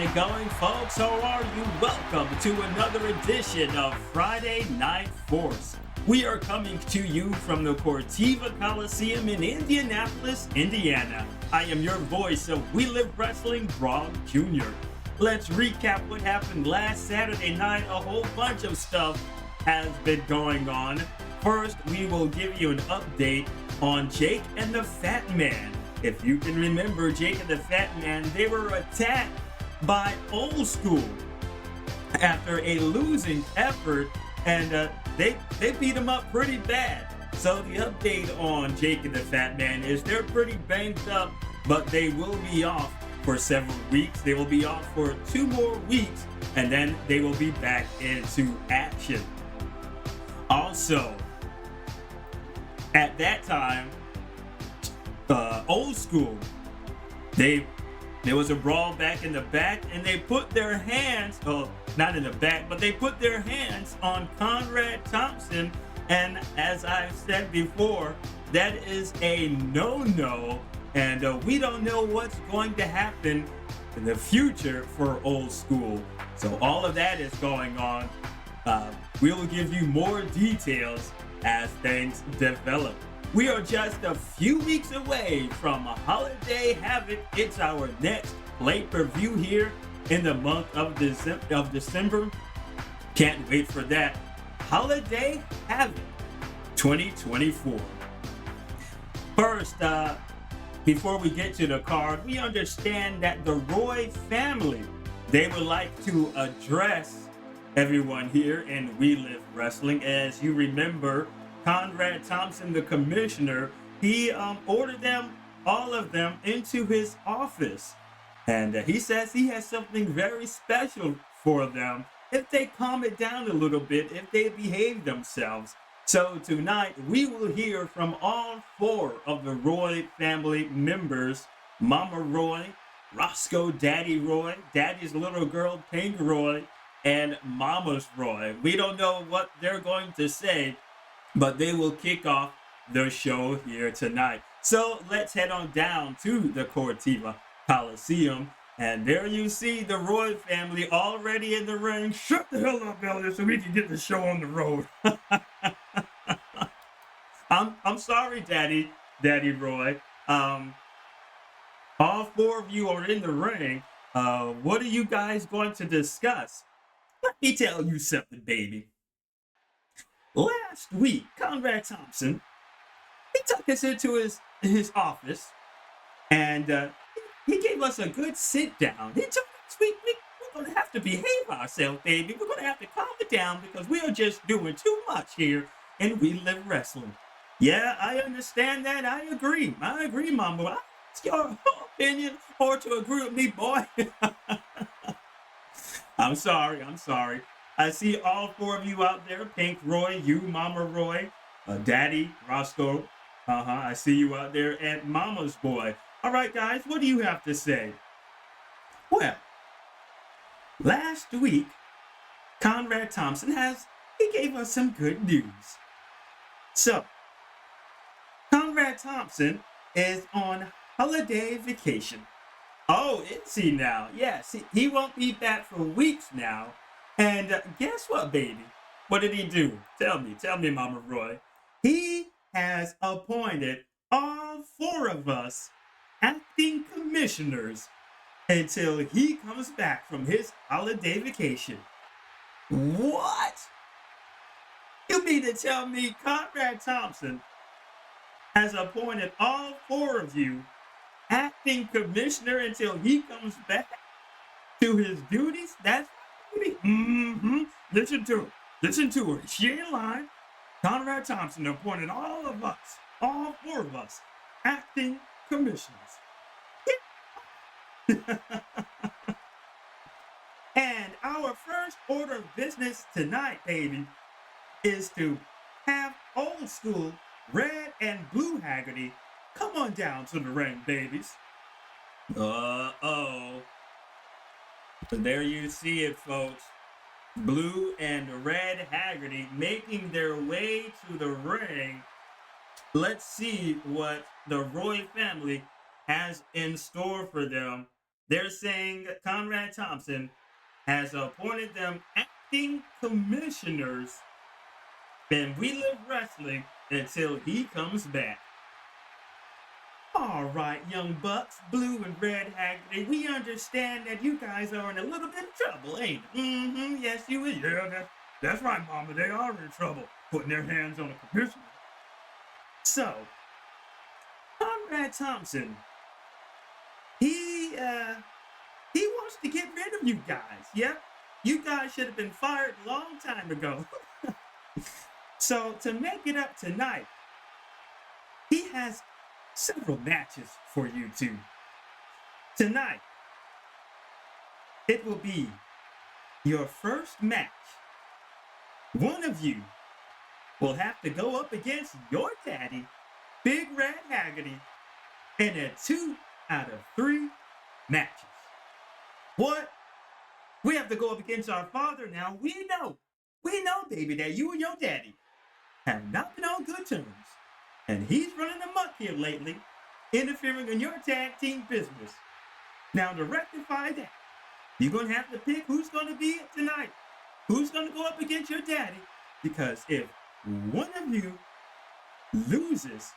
it going, folks? How are you? Welcome to another edition of Friday Night Force. We are coming to you from the Preve Coliseum in Indianapolis, Indiana. I am your voice of We Live Wrestling, Brock Jr. Let's recap what happened last Saturday night. A whole bunch of stuff has been going on. First, we will give you an update on Jake and the Fat Man. If you can remember, Jake and the Fat Man, they were attacked by Old School after a losing effort, and they beat him up pretty bad. So the update on Jake and the Fat Man is they're pretty banged up, but they will be off for several weeks. They will be off for 2 more weeks, and then they will be back into action. Also, at that time, Old School, there was a brawl back in the back, and they put their hands, not in the back, but they put their hands on Conrad Thompson. And as I've said before, that is a no-no, and we don't know what's going to happen in the future for Old School. So all of that is going on. We will give you more details as things develop. We are just a few weeks away from Holiday Havoc. It's our next pay-per-view here in the month of December. Can't wait for that. Holiday Havoc 2024. First, before we get to the card, we understand that the Roy family, they would like to address everyone here in We Live Wrestling. As you remember, Conrad Thompson, the commissioner, he ordered them, all of them, into his office. And he says he has something very special for them if they calm it down a little bit, if they behave themselves. So tonight, we will hear from all 4 of the Roy family members: Mama Roy, Roscoe Daddy Roy, Daddy's little girl Pink Roy, and Mama's Roy. We don't know what they're going to say, but they will kick off the show here tonight. So let's head on down to the Preve Coliseum. And there you see the Roy family already in the ring. Shut the hell up, Elliot, so we can get the show on the road. I'm sorry, Daddy Roy. All 4 of you are in the ring. What are you guys going to discuss? Let me tell you something, baby. Last week, Conrad Thompson, he took us into his office, and he gave us a good sit down. He told us we're going to have to behave ourselves, baby. We're going to have to calm it down because we are just doing too much here in We Live Wrestling. Yeah, I understand that. I agree, Mama. I ask your opinion or to agree with me, boy. I'm sorry. I see all 4 of you out there. Pink Roy, you, Mama Roy, Daddy, Roscoe. I see you out there. And Mama's boy. All right, guys, what do you have to say? Well, last week, Conrad Thompson he gave us some good news. So, Conrad Thompson is on holiday vacation. Oh, is he now? Yes, he won't be back for weeks now. And guess what, baby? What did he do? Tell me, Mama Roy. He has appointed all 4 of us acting commissioners until he comes back from his holiday vacation. What? You mean to tell me Conrad Thompson has appointed all 4 of you acting commissioner until he comes back to his duties? That's Listen to her. She ain't lying. Conrad Thompson appointed all 4 of us, acting commissioners. And our first order of business tonight, baby, is to have Old School, Red and Blue Haggerty, come on down to the ring, babies. There you see it, folks. Blue and Red Haggerty making their way to the ring. Let's see what the Roy family has in store for them They're saying Conrad Thompson has appointed them acting commissioners in We Live Wrestling until he comes back. All right, young bucks, Blue and Red Haggerty, we understand that you guys are in a little bit of trouble, ain't it? Mm-hmm, yes you is. Yeah, that's right, Mama. They are in trouble putting their hands on the commissioner. So, Conrad Thompson, he wants to get rid of you guys. Yep, you guys should have been fired a long time ago. So, to make it up tonight, he has several matches for you two. Tonight, it will be your first match. One of you will have to go up against your daddy, Big Red Haggerty, in a 2 out of 3 matches. What? We have to go up against our father now. We know, baby, that you and your daddy have not been on good terms. And he's running amok here lately, interfering in your tag team business. Now, to rectify that, you're going to have to pick who's going to be it tonight. Who's going to go up against your daddy? Because if one of you loses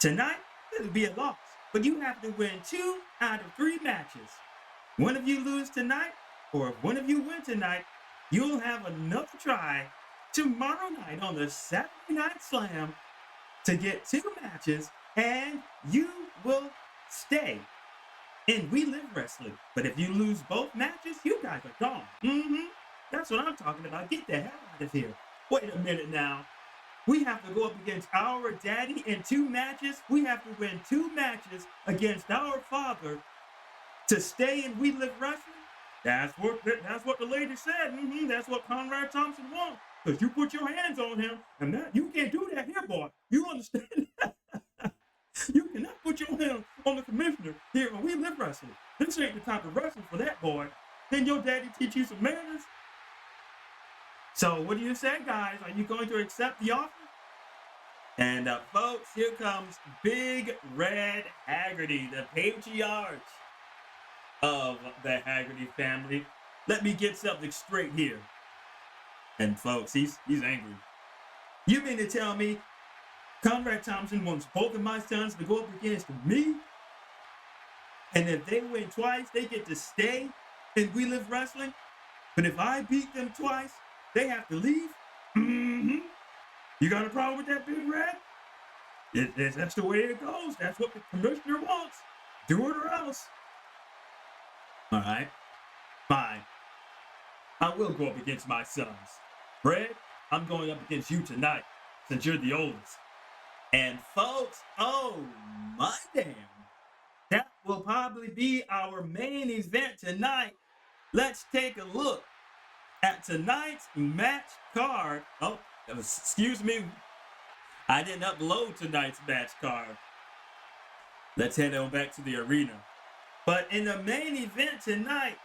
tonight, it'll be a loss. But you have to win 2 out of 3 matches. One of you lose tonight, or if one of you win tonight, you'll have another try tomorrow night on the Saturday Night Slam to get 2 matches, and you will stay in We Live Wrestling. But if you lose both matches, you guys are gone. That's what I'm talking about. Get the hell out of here. Wait a minute now. We have to go up against our daddy in 2 matches. We have to win 2 matches against our father to stay in We Live Wrestling. That's what the lady said. That's what Conrad Thompson wants. Because you put your hands on him, and that you can't do that here, boy. You understand? You cannot put your hands on the commissioner here on We Live Wrestling. This ain't the type of wrestling for that, boy. Can your daddy teach you some manners? So what do you say, guys? Are you going to accept the offer? And folks, here comes Big Red Haggerty, the patriarch of the Haggerty family. Let me get something straight here. And folks, he's angry. You mean to tell me Conrad Thompson wants both of my sons to go up against me? And if they win twice, they get to stay in We Live Wrestling? But if I beat them twice, they have to leave? You got a problem with that, Big Red? That's the way it goes. That's what the commissioner wants. Do it or else. All right, fine. I will go up against my sons. Red, I'm going up against you tonight, since you're the oldest. And folks, oh my damn. That will probably be our main event tonight. Let's take a look at tonight's match card. Oh, excuse me. I didn't upload tonight's match card. Let's head on back to the arena. But in the main event tonight,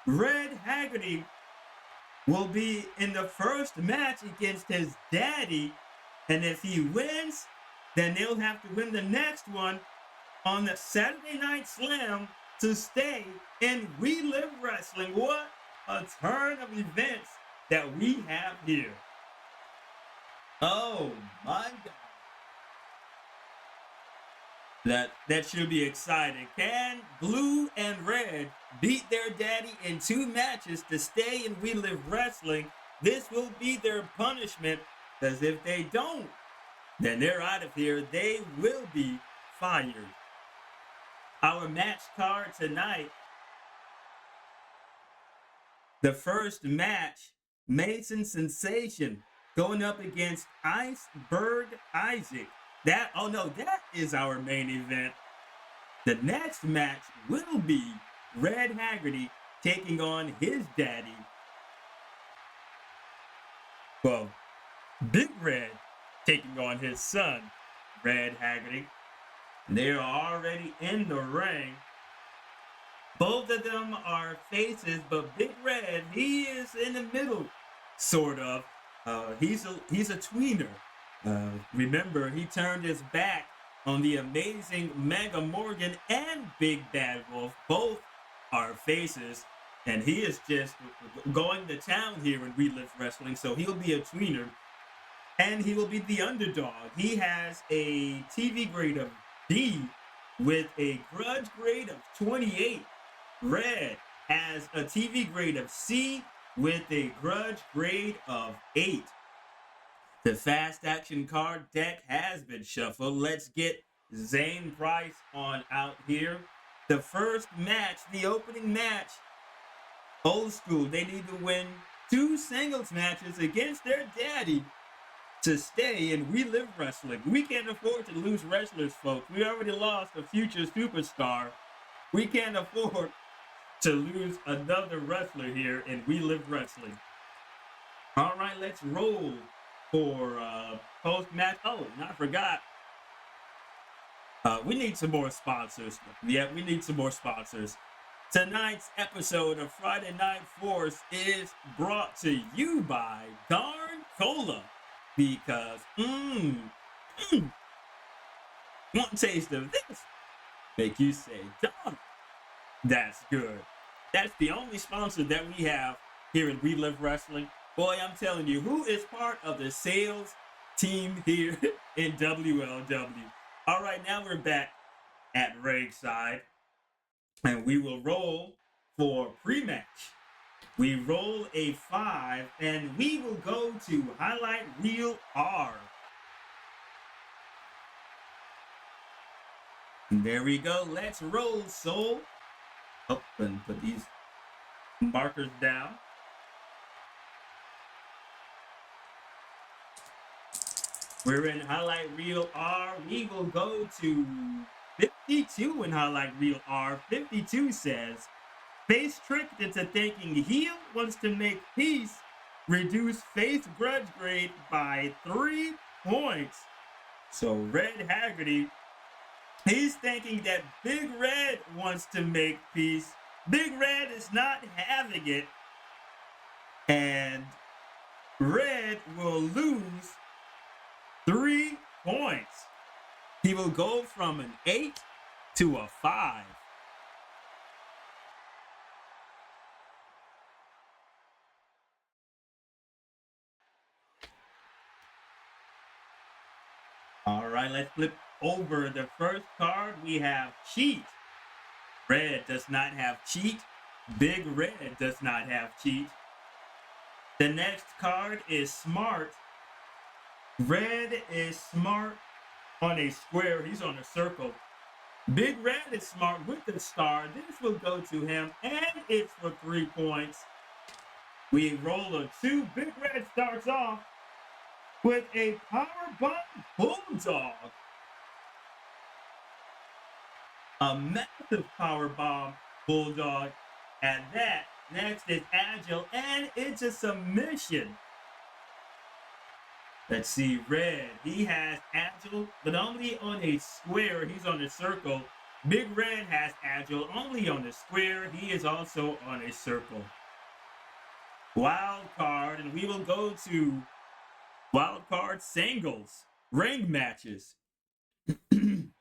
Red Haggerty will be in the first match against his daddy. And if he wins, then they'll have to win the next one on the Saturday Night Slam to stay in We Live Wrestling. What a turn of events that we have here. Oh my God. That should be exciting. Can Blue and Red beat their daddy in 2 matches to stay in We Live Wrestling? This will be their punishment, because if they don't, then they're out of here. They will be fired. Our match card tonight. The first match, Mason Sensation going up against Iceberg Isaac. That is our main event. The next match will be Red Haggerty taking on his daddy. Well, Big Red taking on his son, Red Haggerty. They're already in the ring. Both of them are faces, but Big Red, he is in the middle, sort of. He's a tweener. Remember, he turned his back on the amazing Mega Morgan and Big Bad Wolf. Both are faces, and he is just going to town here in We Live Wrestling. So he'll be a tweener, and he will be the underdog. He has a TV grade of D with a grudge grade of 28. Red has a TV grade of C with a grudge grade of 8. The fast action card deck has been shuffled. Let's get Zane Price on out here. The first match, the opening match, Old School. They need to win 2 singles matches against their daddy to stay in We Live Wrestling. We can't afford to lose wrestlers, folks. We already lost a future superstar. We can't afford to lose another wrestler here in We Live Wrestling. All right, let's roll for post-match. Oh, and I forgot. We need some more sponsors. Yeah, we need some more sponsors. Tonight's episode of Friday Night Force is brought to you by Darn Cola. Because, one taste of this make you say, darn, that's good. That's the only sponsor that we have here in We Live Wrestling. Boy, I'm telling you, who is part of the sales team here in WLW? All right, now we're back at ringside, and we will roll for pre-match. We roll a 5, and we will go to highlight reel R. And there we go. Let's roll, Soul. Oh, and put these markers down. We're in highlight reel R. We will go to 52 in highlight reel R. 52 says, face tricked into thinking heel wants to make peace, reduce face grudge grade by 3 points. So Red Haggerty, he's thinking that Big Red wants to make peace. Big Red is not having it. And Red will lose 3 points. He will go from an 8 to a 5. All right, let's flip over the first card. We have Cheat. Red does not have Cheat. Big Red does not have Cheat. The next card is Smart. Red is smart on a square. He's on a circle. Big Red is smart with the star. This will go to him, and it's for 3 points. We roll a 2. Big Red starts off with a powerbomb bulldog. A massive powerbomb bulldog at that. Next is Agile, and it's a submission. Let's see, Red. He has Agile, but only on a square. He's on a circle. Big Red has Agile only on a square. He is also on a circle. Wild card, and we will go to wild card singles, ring matches. And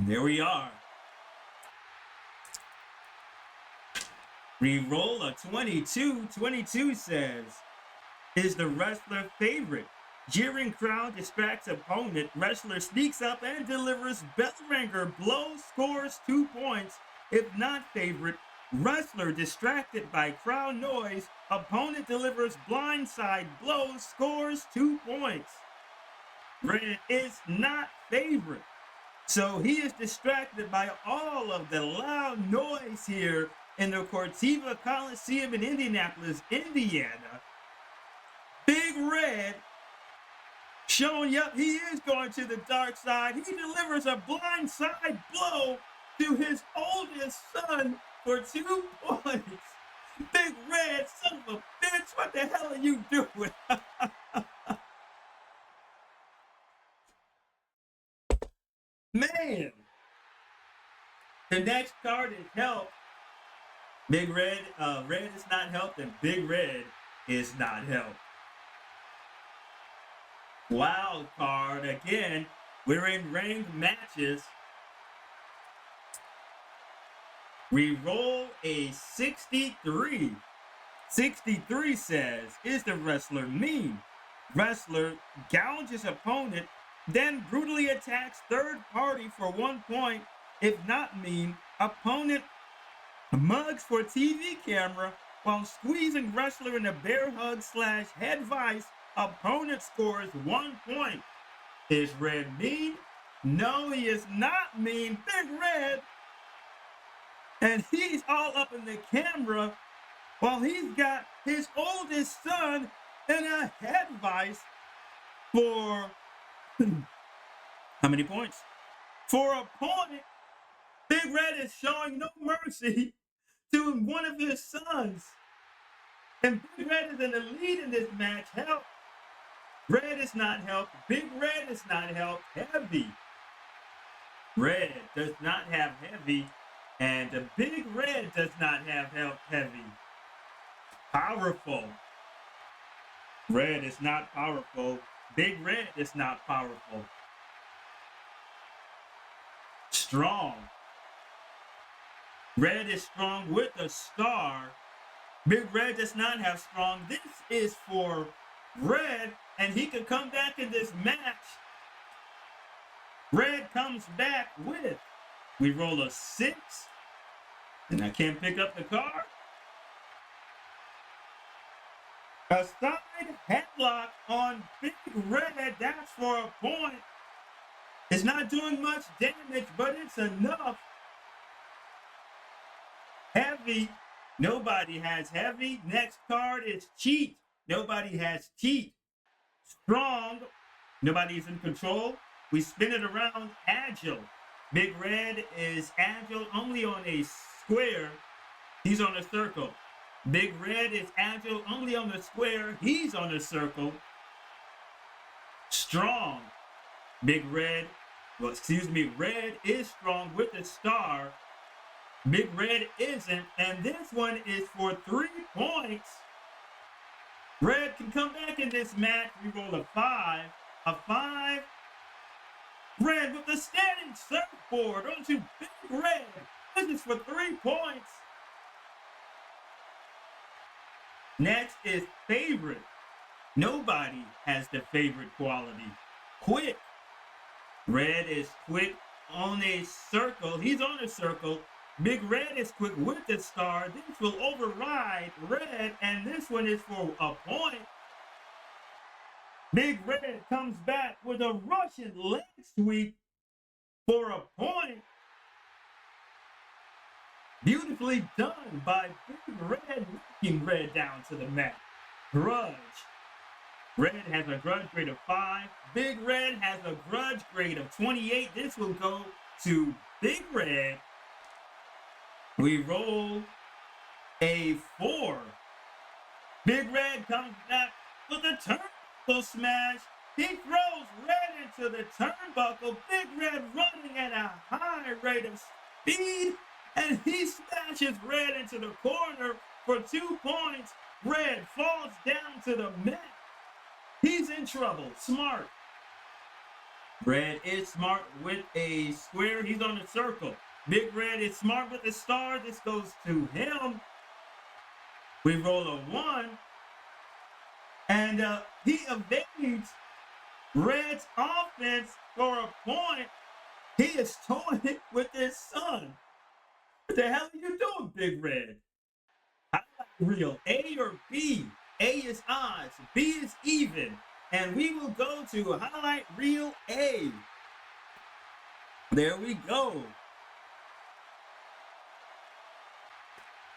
there we are. We roll a 22. 22 says, is the wrestler favorite? Jeering crowd distracts opponent. Wrestler sneaks up and delivers bell ringer. Blow, scores 2 points. If not favorite, wrestler distracted by crowd noise. Opponent delivers blindside blow, scores 2 points. Red is not favorite. So he is distracted by all of the loud noise here in the Cortiva Coliseum in Indianapolis, Indiana. Big Red showing, yep, he is going to the dark side. He delivers a blindside blow to his oldest son for 2 points. Big Red, son of a bitch, what the hell are you doing? Man. The next card is Help. Big Red, Red is not helped, and Big Red is not helped. Wild card again. We're in ranked matches. We roll a 63. 63 says, is the wrestler mean? Wrestler gouges opponent, then brutally attacks third party for 1 point. If not mean, opponent mugs for TV camera while squeezing wrestler in a bear hug / head vice. Opponent scores 1 point. Is Red mean? No, he is not mean. Big Red. And he's all up in the camera while he's got his oldest son in a head vice for how many points? For a point. Big Red is showing no mercy to one of his sons. And Big Red is in the lead in this match. Help. Red is not helped. Big Red is not helped. Heavy. Red does not have heavy. And the Big Red does not have help heavy. Powerful. Red is not powerful. Big Red is not powerful. Strong. Red is strong with a star. Big Red does not have strong. This is for Red, and he could come back in this match. Red comes back with, we roll a 6, and I can't pick up the card. A side headlock on Big Red, that's for a point. It's not doing much damage, but it's enough. Heavy, nobody has heavy. Next card is cheat. Nobody has cheat. Strong, nobody's in control. We spin it around. Agile. Big Red is agile only on a square. He's on a circle. Big Red is agile only on the square. He's on a circle. Strong. Big Red, well, excuse me, Red is strong with a star. Big Red isn't, and this one is for 3 points. Red can come back in this match. We roll a 5. A 5. Red with the standing surfboard onto Big Red. This is for 3 points. Next is favorite. Nobody has the favorite quality. Quick. Red is quick on a circle. He's on a circle. Big Red is quick with the star. This will override Red, and this one is for a point. Big Red comes back with a Russian leg sweep for a point. Beautifully done by Big Red, knocking Red down to the mat. Grudge. Red has a grudge grade of 5. Big Red has a grudge grade of 28. This will go to Big Red. We roll a 4. Big Red comes back with a turnbuckle smash. He throws Red into the turnbuckle. Big Red running at a high rate of speed. And he smashes Red into the corner for 2 points. Red falls down to the mat. He's in trouble. Smart. Red is smart with a square. He's on a circle. Big Red is smart with a star. This goes to him. We roll a 1. And he evades Red's offense for a point. He is toying it with his son. What the hell are you doing, Big Red? I like real. A or B? A is odds. B is even. And we will go to highlight reel A. There we go.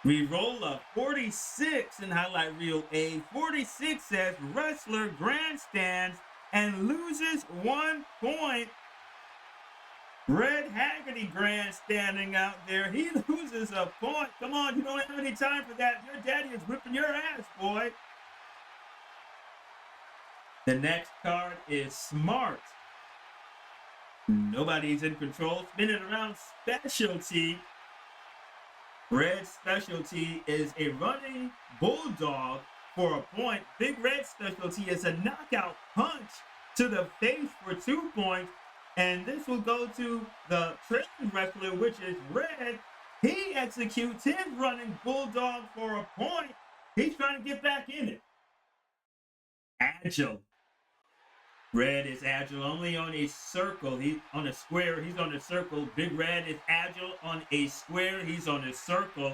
We roll a 46 in highlight reel A. 46 says wrestler grandstands and loses 1 point. Red Haggerty grandstanding out there. He loses a point. Come on, you don't have any time for that. Your daddy is whipping your ass, boy. The next card is Smart. Nobody's in control. Spin it around. Specialty. Red's specialty is a running bulldog for a point. Big Red's specialty is a knockout punch to the face for 2 points. And this will go to the trailing wrestler, which is Red. He executes his running bulldog for a point. He's trying to get back in it. Agile. Red is agile only on a circle. He's on a square. He's on a circle. Big Red is agile on a square. He's on a circle.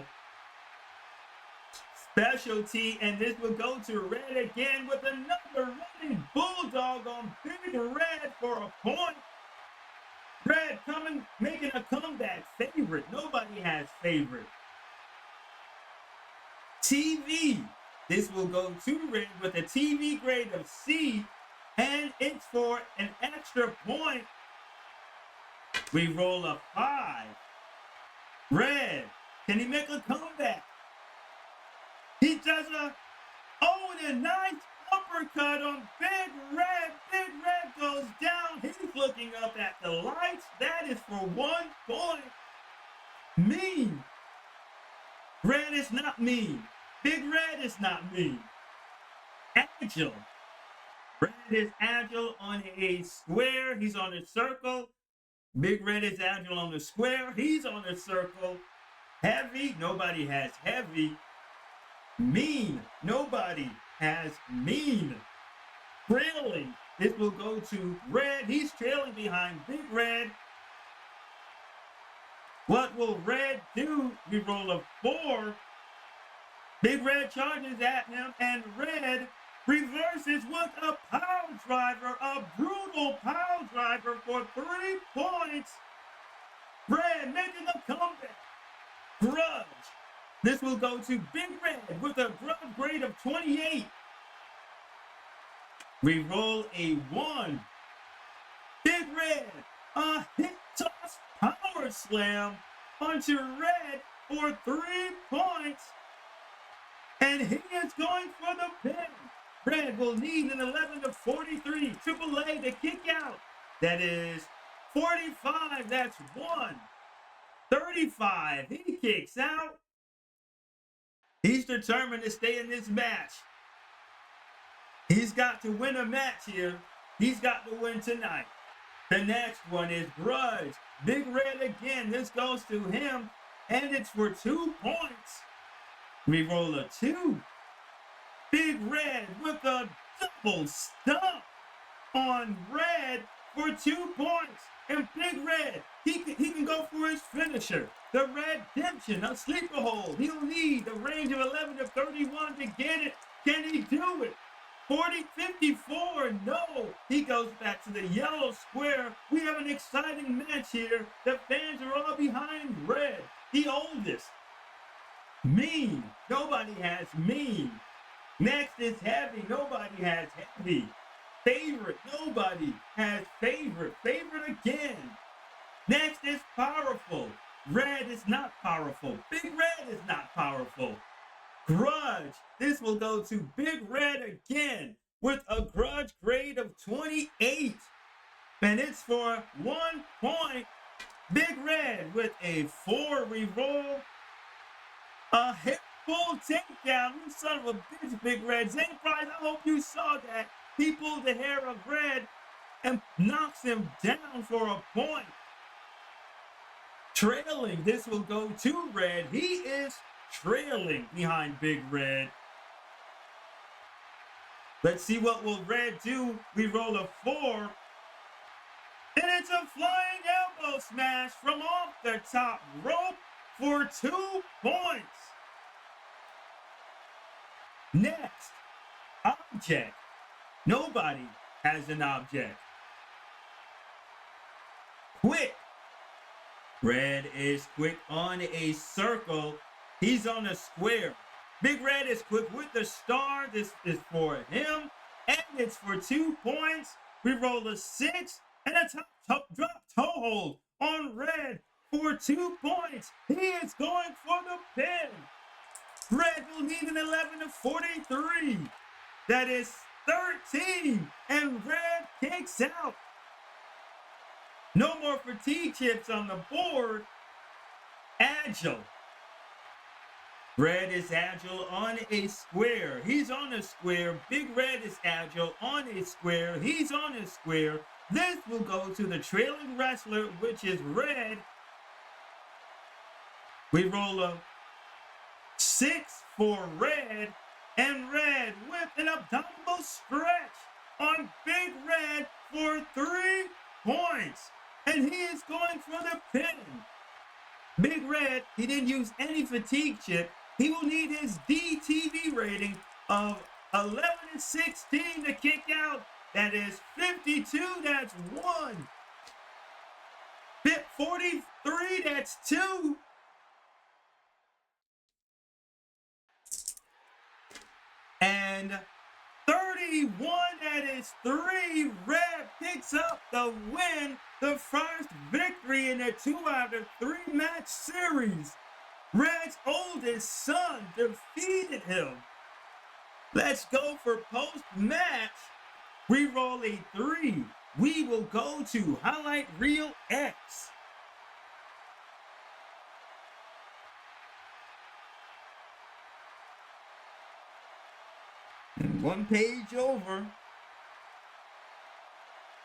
Specialty, and this will go to Red again with another running bulldog on Big Red for a point. Red coming, making a comeback. Favorite. Nobody has favorite. TV. This will go to Red with a TV grade of C, and it's for an extra point. We roll a 5. Red, can he make a comeback? He does a nice uppercut on Big Red. Big Red goes down. He's looking up at the lights. That is for 1 point. Mean. Red is not mean. Big Red is not mean. Agile. Red is agile on a square. He's on a circle. Big Red is agile on the square. He's on a circle. Heavy. Nobody has heavy. Mean. Nobody has mean. Trailing. This will go to Red. He's trailing behind Big Red. What will Red do? We roll a 4. Big Red charges at him, and Red reverses with a power driver, a brutal power driver for 3 points. Red making a comeback. Grudge. This will go to Big Red with a grudge grade of 28. We roll a 1. Big Red, a hip toss power slam onto Red for 3 points. And he is going for the pin. Red will need an 11 to 43 AAA to kick out. That is 45. That's 1. 35. He kicks out. He's determined to stay in this match. He's got to win a match here. He's got to win tonight. The next one is Grudge. Big Red again. This goes to him, and it's for 2 points. We roll a 2. Big Red with a double stomp on Red for 2 points. And Big Red, he can go for his finisher. The Redemption, a sleeper hold. He'll need a range of 11 to 31 to get it. Can he do it? 40, 54, no. He goes back to the yellow square. We have an exciting match here. The fans are all behind Red, the oldest. Mean. Nobody has mean. Next is heavy. Nobody has heavy. Favorite. Nobody has favorite. Favorite again. Next is powerful. Red is not powerful. Big Red is not powerful. Grudge. This will go to Big Red again with a grudge grade of 28. And it's for 1 point. Big Red with a 4 reroll. A hip full takedown. You son of a bitch, Big Red. Zane Price, I hope you saw that. He pulled the hair of Red and knocks him down for a point. Trailing. This will go to Red. He is trailing behind Big Red. Let's see what will Red do. We roll a 4. And it's a flying elbow smash from off the top rope for 2 points. Next, object. Nobody has an object. Quick. Red is quick on a circle. He's on a square. Big Red is quick with the star. This is for him. And it's for 2 points. We roll a 6 and a top drop toe hold on Red for 2 points. He is going for the pin. Red will need an 11 to 43. That is 13. And Red kicks out. No more fatigue chips on the board. Agile. Red is agile on a square. He's on a square. Big Red is agile on a square. He's on a square. This will go to the trailing wrestler, which is Red. We roll a 6 for Red, and Red with an abdominal stretch on Big Red for 3 points. And he is going for the pin. Big Red, he didn't use any fatigue chip. He will need his DTV rating of 11 and 16 to kick out. That is 52, that's 1. 43, that's 2. And 31, that is 3. Red picks up the win, the first victory in a 2-out-of-3 match series. Red's oldest son defeated him. Let's go for post-match. We roll a 3. We will go to Highlight Reel X. And 1 page over.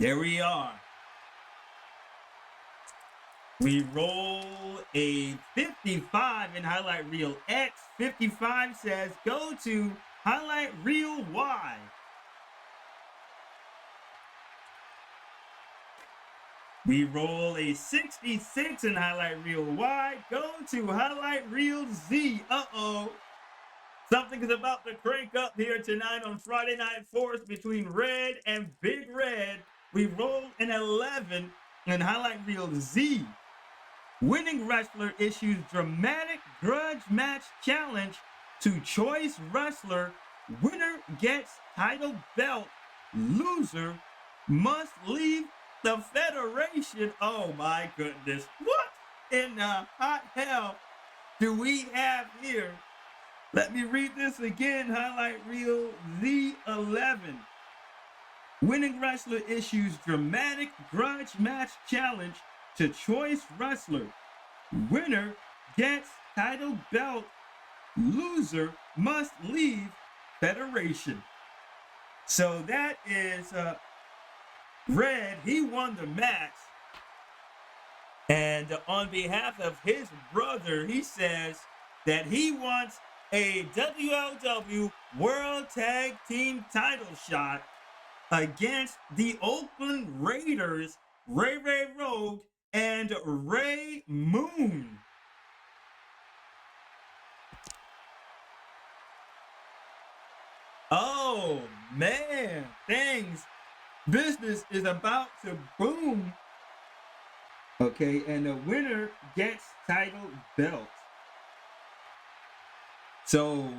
There we are. We roll a 55 in Highlight Reel X. 55 says go to Highlight Reel Y. We roll a 66 in Highlight Reel Y. Go to Highlight Reel Z. Uh-oh. Something is about to crank up here tonight on Friday Night Force between Red and Big Red. We roll an 11 in Highlight Reel Z. Winning wrestler issues dramatic grudge match challenge to choice wrestler. Winner gets title belt. Loser must leave the federation. Oh my goodness. What in the hot hell do we have here? Let me read this again. Highlight Reel Z11. Winning wrestler issues dramatic grudge match challenge to choice wrestler. Winner gets title belt. Loser must leave federation. So that is Red. He won the match. And on behalf of his brother, he says that he wants a WLW World Tag Team title shot against the Oakland Raiders, Ray Ray Rogue and Ray Moon. Oh man, business is about to boom. Okay, and the winner gets title belt. So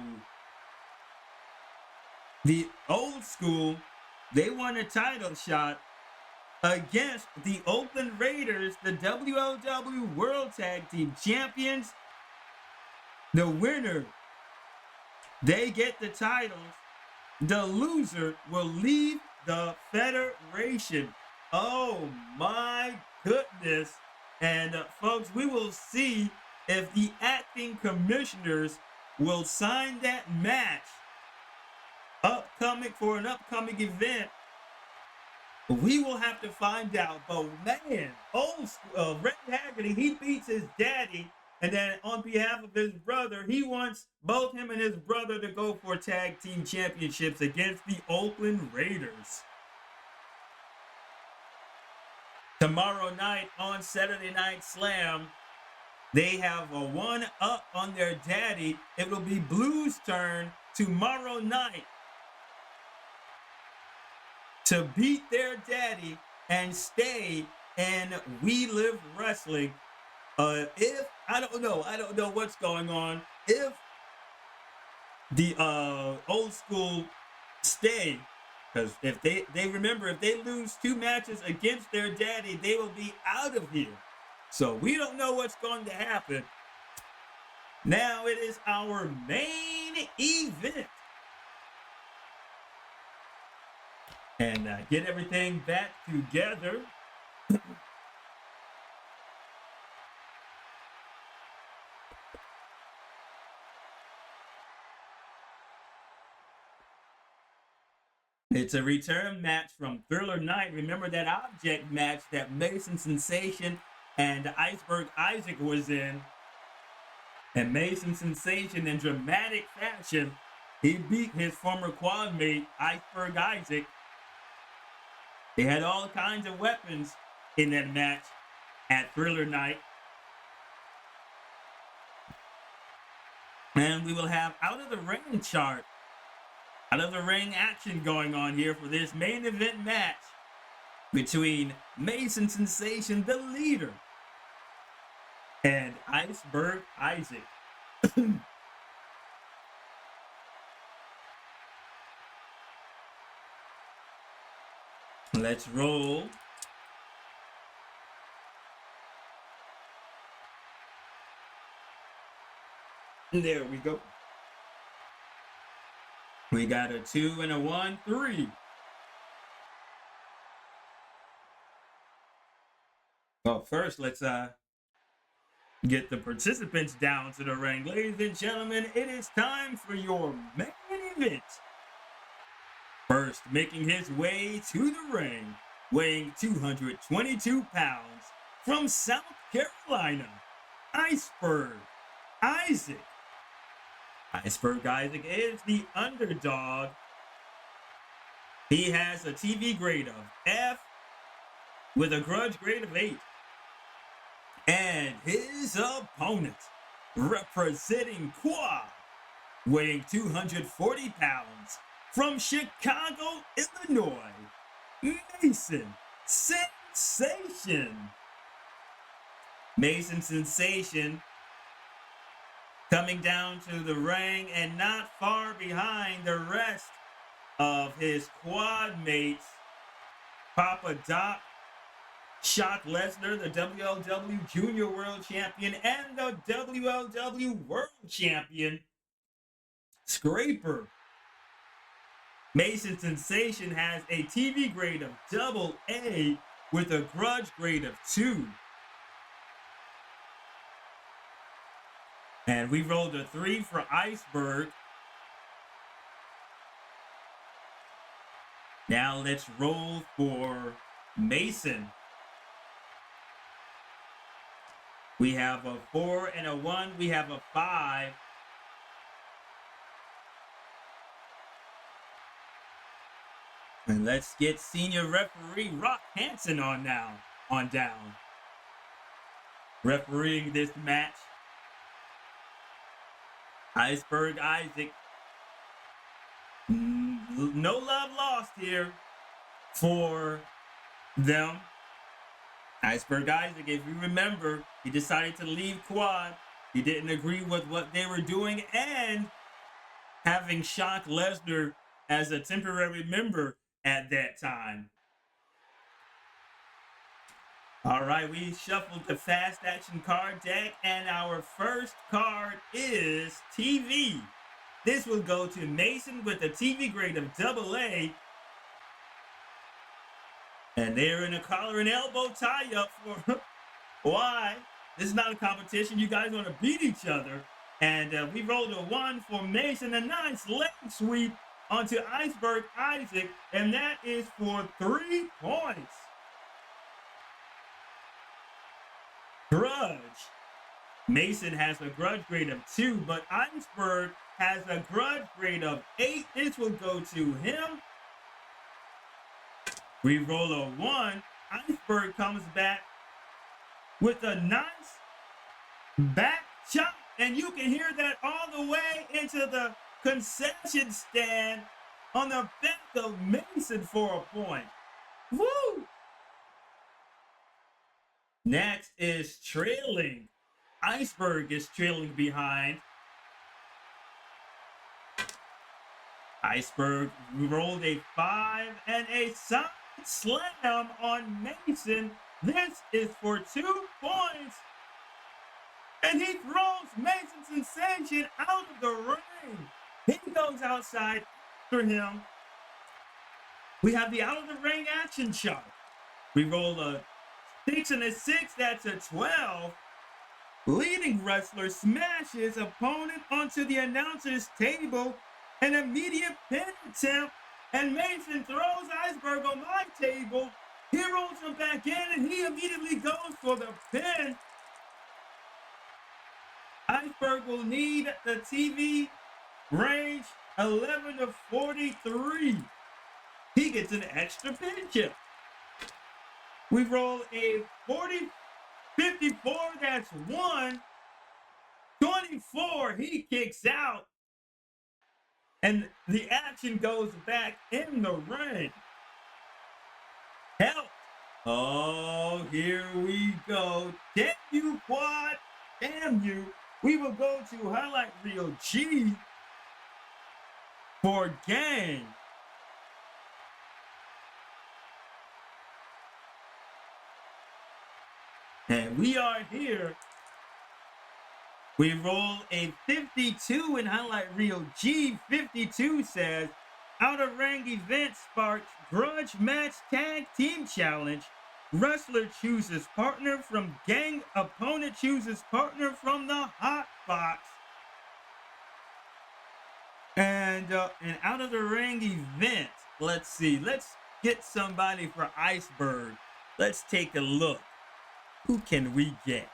the old school, they won a title shot against the Oakland Raiders, the WLW World Tag Team Champions. The winner, they get the titles. The loser will leave the federation. Oh my goodness. And folks, we will see if the acting commissioners will sign that match for an upcoming event. We will have to find out. But man, Red Haggerty, he beats his daddy. And then on behalf of his brother, he wants both him and his brother to go for tag team championships against the Oakland Raiders. Tomorrow night on Saturday Night Slam, they have a 1-up on their daddy. It will be Blue's turn tomorrow night to beat their daddy and stay in We Live Wrestling. If I don't know what's going on. If the old school stay, because if they remember, if they lose 2 matches against their daddy, they will be out of here. So we don't know what's going to happen. Now it is our main event. And get everything back together. It's a return match from Thriller Night. Remember that object match that Mason Sensation and Iceberg Isaac was in? And Mason Sensation, in dramatic fashion, he beat his former quad mate, Iceberg Isaac. They had all kinds of weapons in that match at Thriller Night. And we will have out of the ring chart, out of the ring action going on here for this main event match between Mason Sensation, the leader, and Iceberg Isaac. Let's roll. There we go. We got a 2 and a 1, 3. Well, first, let's get the participants down to the ring. Ladies and gentlemen, it is time for your main event. First, making his way to the ring, weighing 222 pounds, from South Carolina, Iceberg Isaac. Iceberg Isaac is the underdog. He has a TV grade of F with a grudge grade of 8. And his opponent, representing Quad, weighing 240 pounds, from Chicago, Illinois, Mason Sensation. Mason Sensation coming down to the ring and not far behind the rest of his quad mates, Papa Doc, Shock Lesnar, the WLW Junior World Champion, and the WLW World Champion, Scraper. Mason Sensation has a TV grade of AA with a grudge grade of 2. And we rolled a 3 for Iceberg. Now let's roll for Mason. We have a 4 and a 1. We have a 5. And let's get senior referee Rock Hansen on down. Refereeing this match. Iceberg Isaac. No love lost here for them. Iceberg Isaac, if you remember, he decided to leave Quad. He didn't agree with what they were doing, and having Shock Lesnar as a temporary member at that time. All right, we shuffled the fast action card deck, and our first card is TV. This will go to Mason with a TV grade of AA. And they're in a collar and elbow tie-up for why? This is not a competition. You guys want to beat each other. And we rolled a 1 for Mason, a nice leg sweep onto Iceberg Isaac, and that is for 3 points. Grudge. Mason has a grudge grade of 2, but Iceberg has a grudge grade of 8. This will go to him. We roll a 1. Iceberg comes back with a nice back chop, and you can hear that all the way into the concession stand on the back of Mason for a point. Woo! Next is trailing. Iceberg is trailing behind. Iceberg rolled a 5 and a side slam on Mason. This is for 2 points. And he throws Mason Sensation out of the ring. He goes outside for him. We have the out of the ring action chart. We roll a 6 and a 6, that's a 12. Leading wrestler smashes opponent onto the announcer's table. An immediate pin attempt And Mason throws Iceberg on my table. He rolls him back in, and he immediately goes for the pin. Iceberg will need the TV range 11 to 43. He gets an extra pin chip. We roll a 40, 54, that's 1. 24, he kicks out. And the action goes back in the ring. Help. Oh, here we go. Damn you, Quad. Damn you. We will go to highlight reel G for gang. And we are here. We roll a 52 in highlight reel G. 52 says, out of ring event sparks grudge match tag team challenge. Wrestler chooses partner from gang. Opponent chooses partner from the hot box. And out of the ring event, let's see. Let's get somebody for Iceberg. Let's take a look. Who can we get?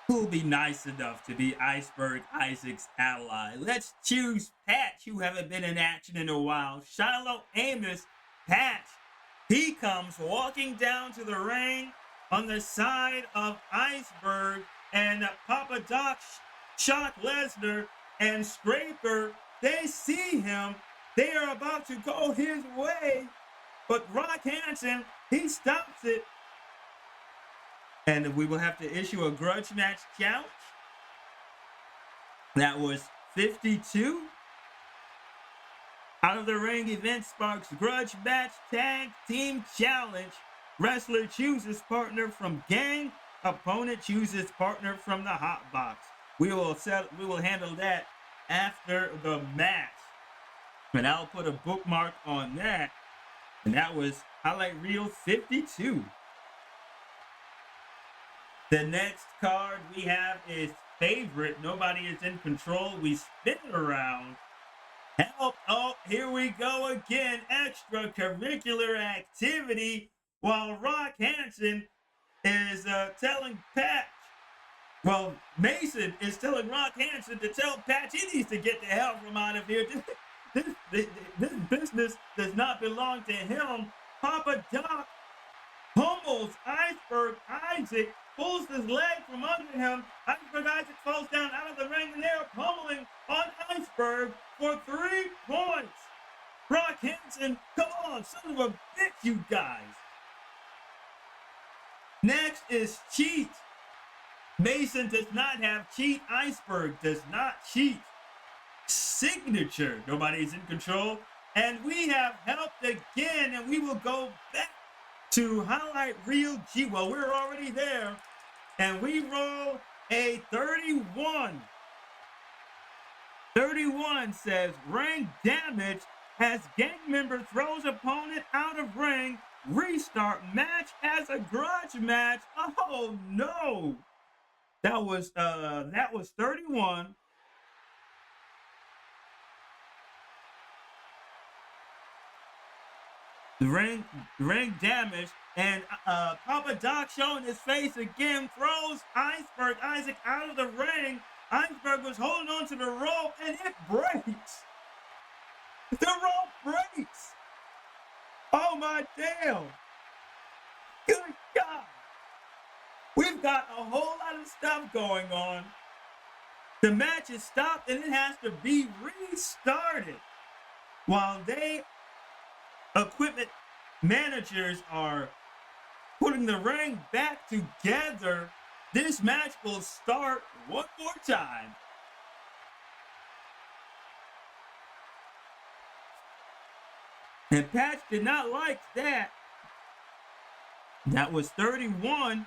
Who'll be nice enough to be Iceberg Isaac's ally? Let's choose Patch, who haven't been in action in a while. Shiloh Amos, Patch. He comes walking down to the ring on the side of Iceberg, and Papa Doc, Shock Lesnar, and Scraper, they see him. They are about to go his way, but Rock Hansen, he stops it. And we will have to issue a grudge match challenge. That was 52. Out of the ring event sparks grudge match tag team challenge. Wrestler chooses partner from gang. Opponent chooses partner from the hot box. We will handle that after the match. And I'll put a bookmark on that. And that was highlight reel 52. The next card we have is favorite. Nobody is in control. We spin it around. Help. Oh, here we go again. Extracurricular activity. While Rock Hansen is telling Patch. Well, Mason is telling Rock Hansen to tell Patch he needs to get the hell from out of here. This business does not belong to him. Papa Doc pummels Iceberg Isaac, pulls his leg from under him. Iceberg Isaac falls down out of the ring, and they're pummeling on Iceberg for 3 points. Rock Hansen, come on, son of a bitch, you guys. Next is cheat. Mason does not have cheat. Iceberg does not cheat. Signature. Nobody is in control. And we have helped again, and we will go back to highlight reel G. Well, we're already there. And we roll a 31. 31 says ring damage as gang member throws opponent out of ring. Restart match as a grudge match. Oh no. That was 31. The ring damage, and Papa Doc showing his face again throws Iceberg Isaac out of the ring. Iceberg was holding on to the rope, and it breaks. The rope breaks. Oh my damn! Good God! We've got a whole lot of stuff going on. The match is stopped, and it has to be restarted while equipment managers are putting the ring back together. This match will start one more time. And Patch did not like that. That was 31.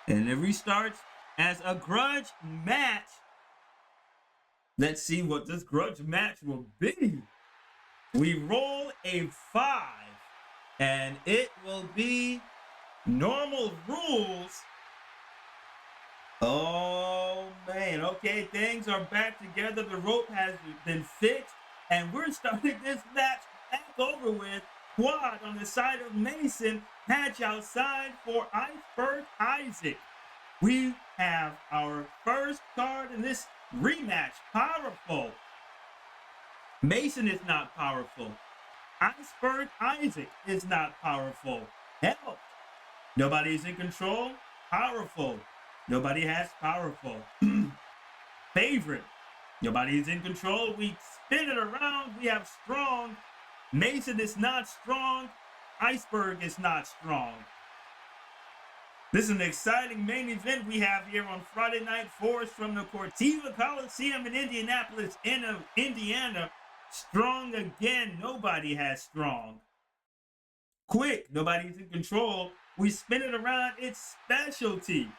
And it restarts as a grudge match. Let's see what this grudge match will be. We roll a 5, and it will be normal rules. Oh way. And okay, things are back together. The rope has been fixed. And we're starting this match back over with. Quad on the side of Mason. Hatch outside for Iceberg Isaac. We have our first card in this rematch. Powerful. Mason is not powerful. Iceberg Isaac is not powerful. Help. Nobody's in control. Powerful. Nobody has powerful. Favorite. Nobody's in control. We spin it around. We have strong. Mason is not strong. Iceberg is not strong. This is an exciting main event we have here on Friday Night Force from the Cortiva Coliseum in Indianapolis, Indiana. Strong again. Nobody has strong. Quick. Nobody's in control. We spin it around. It's specialty.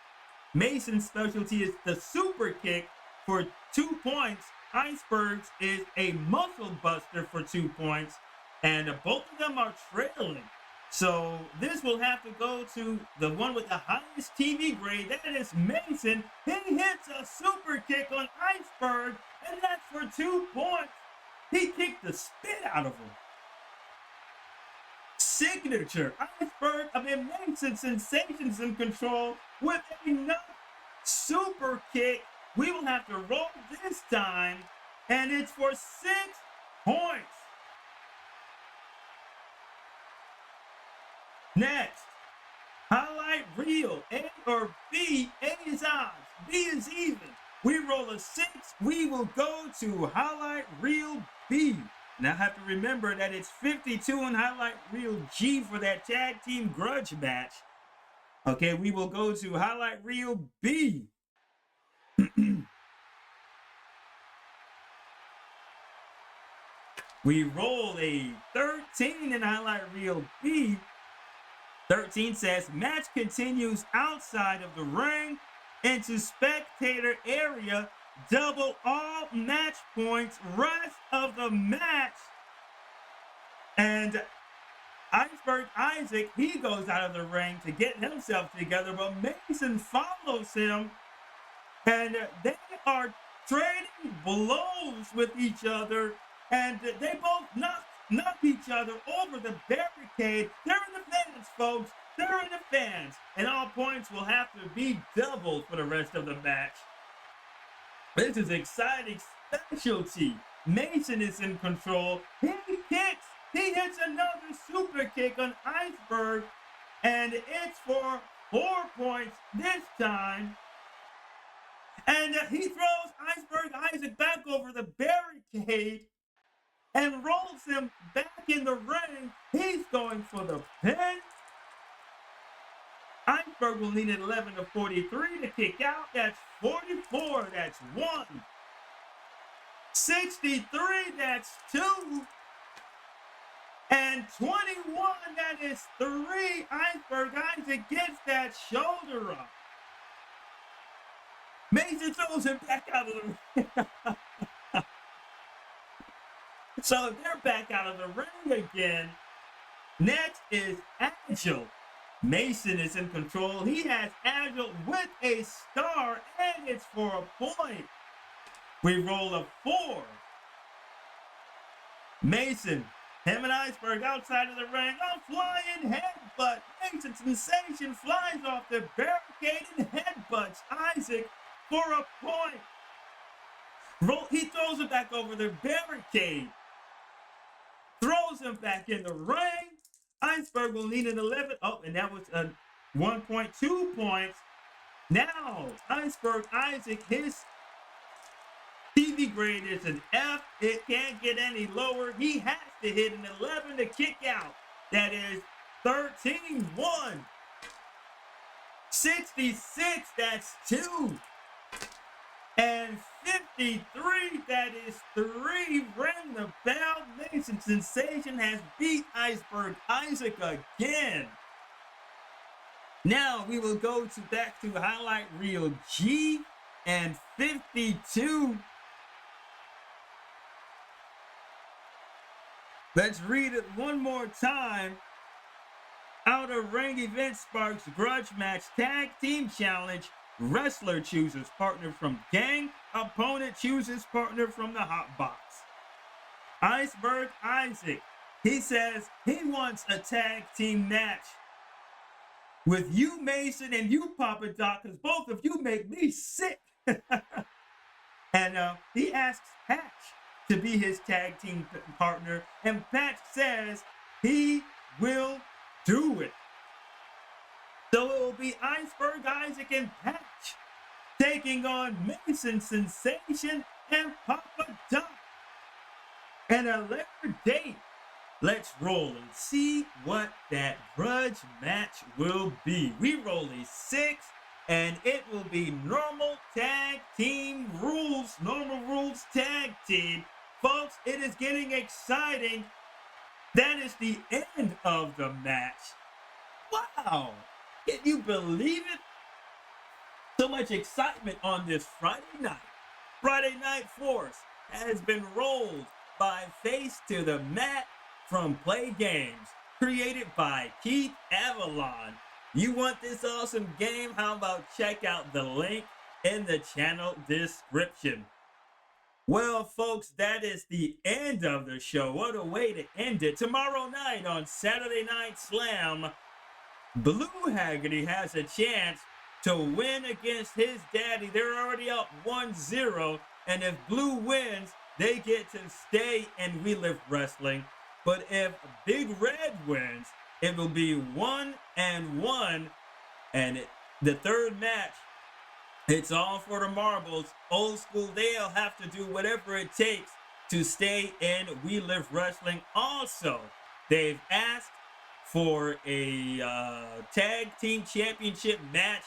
Mason's specialty is the super kick for 2 points. Iceberg's is a muscle buster for 2 points. And both of them are trailing. So this will have to go to the one with the highest TV grade. That is Mason. He hits a super kick on Iceberg. And that's for 2 points. He kicked the spit out of him. Signature. Mason Sensations in control with another super kick. We will have to roll this time. And it's for 6 points. Next, highlight reel, A or B, A is odds, B is even. We roll a 6, we will go to highlight reel B. Now I have to remember that it's 52 in highlight reel G for that tag team grudge match. Okay, we will go to highlight reel B. We roll a 13 in highlight reel B. 13 says, match continues outside of the ring into spectator area. Double all match points, rest of the match. And Iceberg Isaac, he goes out of the ring to get himself together, but Mason follows him. And they are trading blows with each other. And they both knock each other over the barricade. They're in the fans, folks. They're in the fans. And all points will have to be doubled for the rest of the match. This is exciting specialty. Mason is in control. He kicks. He hits another super kick on Iceberg. And it's for 4 points this time. And he throws Iceberg Isaac back over the barricade and rolls him back in the ring. He's going for the pin. Iceberg will need an 11 to 43 to kick out. That's 44. That's 1. 63. That's 2. And 21. That is 3. Iceberg Isaac gets that shoulder up. Mason throws him back out of the ring. So they're back out of the ring again. Next is Agile. Mason is in control. He has Agile with a star, and it's for a point. We roll a 4. Mason, him and Iceberg outside of the ring. A flying headbutt. Mason Sensation flies off the barricade and headbutts Isaac for a point. He throws it back over the barricade. Throws him back in the ring. Iceberg will need an 11. Oh, and that was a 1.2 points. Now, Iceberg Isaac, his TV grade is an F. It can't get any lower. He has to hit an 11 to kick out. That is 13-1. 66, that's 2. And 53, that is 3. Ring the bell. Mason Sensation has beat Iceberg Isaac again. Now we will go back to highlight reel G and 52. Let's read it one more time. Outer Ring Event Sparks Grudge Match Tag Team Challenge. Wrestler chooses partner from gang. Opponent chooses partner from the hot box. Iceberg Isaac, he says he wants a tag team match with you, Mason, and you, Papa Doc, because both of you make me sick. And he asks Patch to be his tag team partner, and Patch says he will do it. So it will be Iceberg Isaac and Patch taking on Mason Sensation and Papa Doc. And a later date. Let's roll and see what that grudge match will be. We roll a 6, and it will be normal tag team rules. Normal rules tag team. Folks, it is getting exciting. That is the end of the match. Wow. Can you believe it? So much excitement on this Friday night. Friday Night Force has been rolled by Face to the Mat from Play Games, created by Keith Avalon. You want this awesome game? How about check out the link in the channel description. Well, folks, that is the end of the show. What a way to end it. Tomorrow night on Saturday Night Slam, Blue Haggerty has a chance to win against his daddy. They're already up 1-0, and if Blue wins, they get to stay in We Live Wrestling. But if Big Red wins, it will be 1-1, and the third match, it's all for the marbles. Old School, they'll have to do whatever it takes to stay in We Live Wrestling. Also, they've asked for a tag team championship match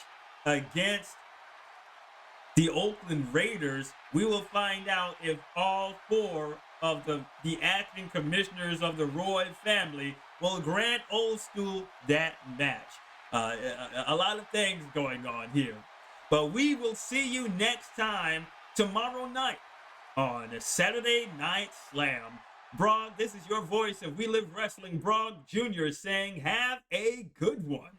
against the Oakland Raiders. We will find out if all 4 of the acting commissioners of the Roy family will grant Old School that match. A lot of things going on here. But we will see you next time tomorrow night on Saturday Night Slam. Brog, this is your voice of We Live Wrestling, Brog Jr., saying have a good one.